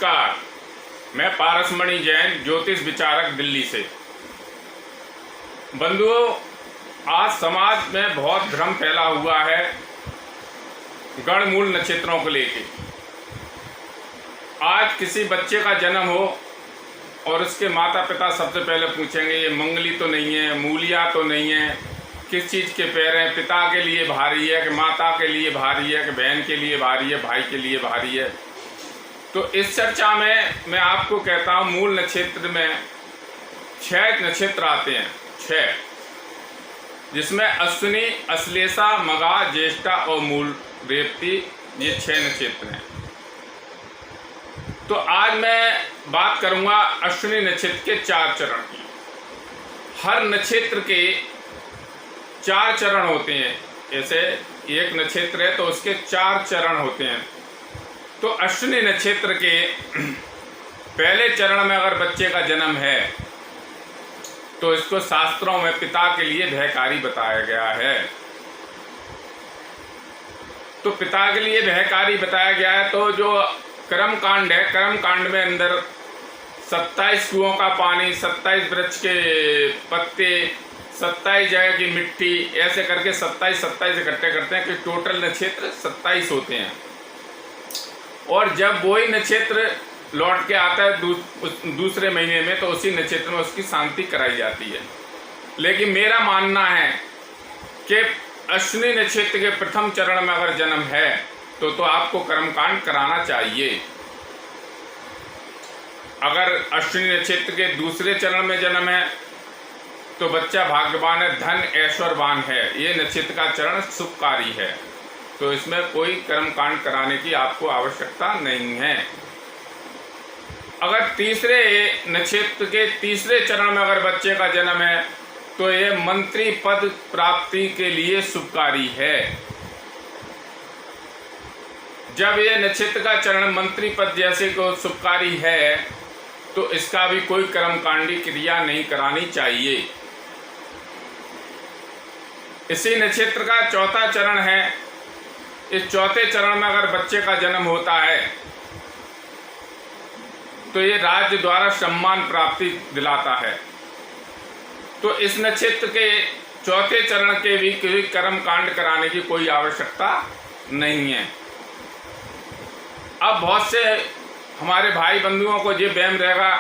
नमस्कार, मैं पारसमणि जैन, ज्योतिष विचारक, दिल्ली से। बंधुओं, आज समाज में बहुत भ्रम फैला हुआ है गणमूल नक्षत्रों को लेके। आज किसी बच्चे का जन्म हो और उसके माता पिता सबसे पहले पूछेंगे ये मंगली तो नहीं है, मूलिया तो नहीं है, किस चीज़ के पैर हैं, पिता के लिए भारी है कि माता के लिए भारी है कि बहन के लिए भारी है, भाई के लिए भारी है। तो इस चर्चा में मैं आपको कहता हूँ, मूल नक्षत्र में 6 नक्षत्र आते हैं, 6, जिसमें अश्विनी, अश्लेषा, मघा, ज्येष्ठा और मूल रेवती, ये 6 नक्षत्र हैं। तो आज मैं बात करूंगा अश्विनी नक्षत्र के 4 चरण की। हर नक्षत्र के 4 चरण होते हैं। जैसे एक नक्षत्र है तो उसके 4 चरण होते हैं। तो अश्विनी नक्षत्र के पहले चरण में अगर बच्चे का जन्म है तो इसको शास्त्रों में पिता के लिए भयकारी बताया गया है। तो पिता के लिए भयकारी बताया गया है। तो जो कर्म कांड है, कर्म कांड में अंदर 27 कुओं का पानी, 27 वृक्ष के पत्ते, 27 जगह की मिट्टी, ऐसे करके 27 इकट्ठे करते हैं कि टोटल नक्षत्र 27 होते हैं। और जब वही नक्षत्र लौट के आता है दूसरे महीने में, तो उसी नक्षत्र में उसकी शांति कराई जाती है। लेकिन मेरा मानना है कि अश्विनी नक्षत्र के प्रथम चरण में अगर जन्म है तो आपको कर्मकांड कराना चाहिए। अगर अश्विनी नक्षत्र के दूसरे चरण में जन्म है तो बच्चा भाग्यवान है, धन ऐश्वर्यवान है, ये नक्षत्र का चरण शुभकारी है। तो इसमें कोई कर्मकांड कराने की आपको आवश्यकता नहीं है। अगर तीसरे नक्षत्र के तीसरे चरण में अगर बच्चे का जन्म है तो ये मंत्री पद प्राप्ति के लिए शुभकारी है। जब ये नक्षत्र का चरण मंत्री पद जैसे को शुभकारी है तो इसका भी कोई कर्मकांडी क्रिया नहीं करानी चाहिए। इसी नक्षत्र का चौथा चरण है। इस चौथे चरण में अगर बच्चे का जन्म होता है तो ये राज्य द्वारा सम्मान प्राप्ति दिलाता है। तो इस नक्षत्र के चौथे चरण के भी कोई कर्म कांड कराने की कोई आवश्यकता नहीं है। अब बहुत से हमारे भाई बंधुओं को ये वहम रहेगा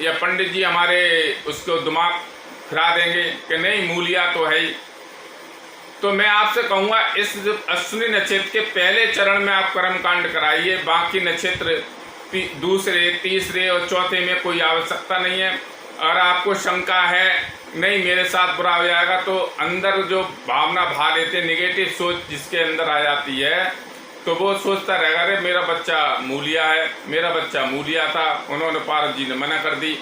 या पंडित जी हमारे उसको दिमाग फिरा देंगे कि नहीं मूलिया तो है ही। तो मैं आपसे कहूँगा, इस अश्विनी नक्षत्र के पहले चरण में आप कर्म कांड कराइए। बाकी नक्षत्र दूसरे, तीसरे और चौथे में कोई आवश्यकता नहीं है। अगर आपको शंका है नहीं मेरे साथ बुरा हो जाएगा, तो अंदर जो भावना भा लेते, निगेटिव सोच जिसके अंदर आ जाती है, तो वो सोचता रहेगा अरे मेरा बच्चा मूलिया है, मेरा बच्चा मूलिया था, उन्होंने पारस जी ने मना कर दी।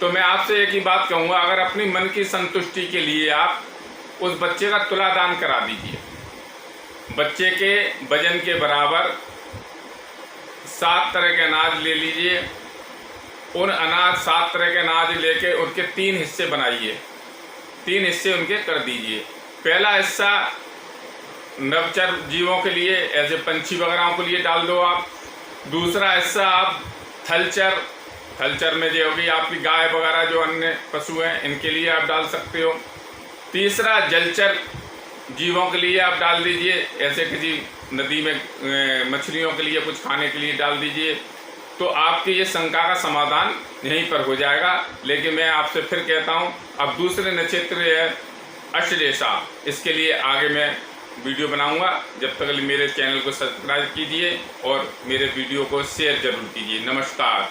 तो मैं आपसे एक ही बात कहूँगा, अगर अपनी मन की संतुष्टि के लिए आप उस बच्चे का तुलादान करा दीजिए। बच्चे के वजन के बराबर 7 तरह के अनाज ले लीजिए। उन अनाज 7 तरह के अनाज लेके उनके 3 हिस्से बनाइए, 3 हिस्से उनके कर दीजिए। पहला हिस्सा नवचर जीवों के लिए, ऐसे पंछी वगैरह के लिए डाल दो आप। दूसरा हिस्सा आप थलचर में जो होगी आपकी गाय वगैरह जो अन्य पशु हैं इनके लिए आप डाल सकते हो। तीसरा जलचर जीवों के लिए आप डाल दीजिए, ऐसे किसी नदी में मछलियों के लिए कुछ खाने के लिए डाल दीजिए। तो आपकी ये शंका का समाधान यहीं पर हो जाएगा। लेकिन मैं आपसे फिर कहता हूँ, अब दूसरे नक्षत्र है अश्लेषा, इसके लिए आगे मैं वीडियो बनाऊंगा। जब तक मेरे चैनल को सब्सक्राइब कीजिए और मेरे वीडियो को शेयर जरूर कीजिए। नमस्कार।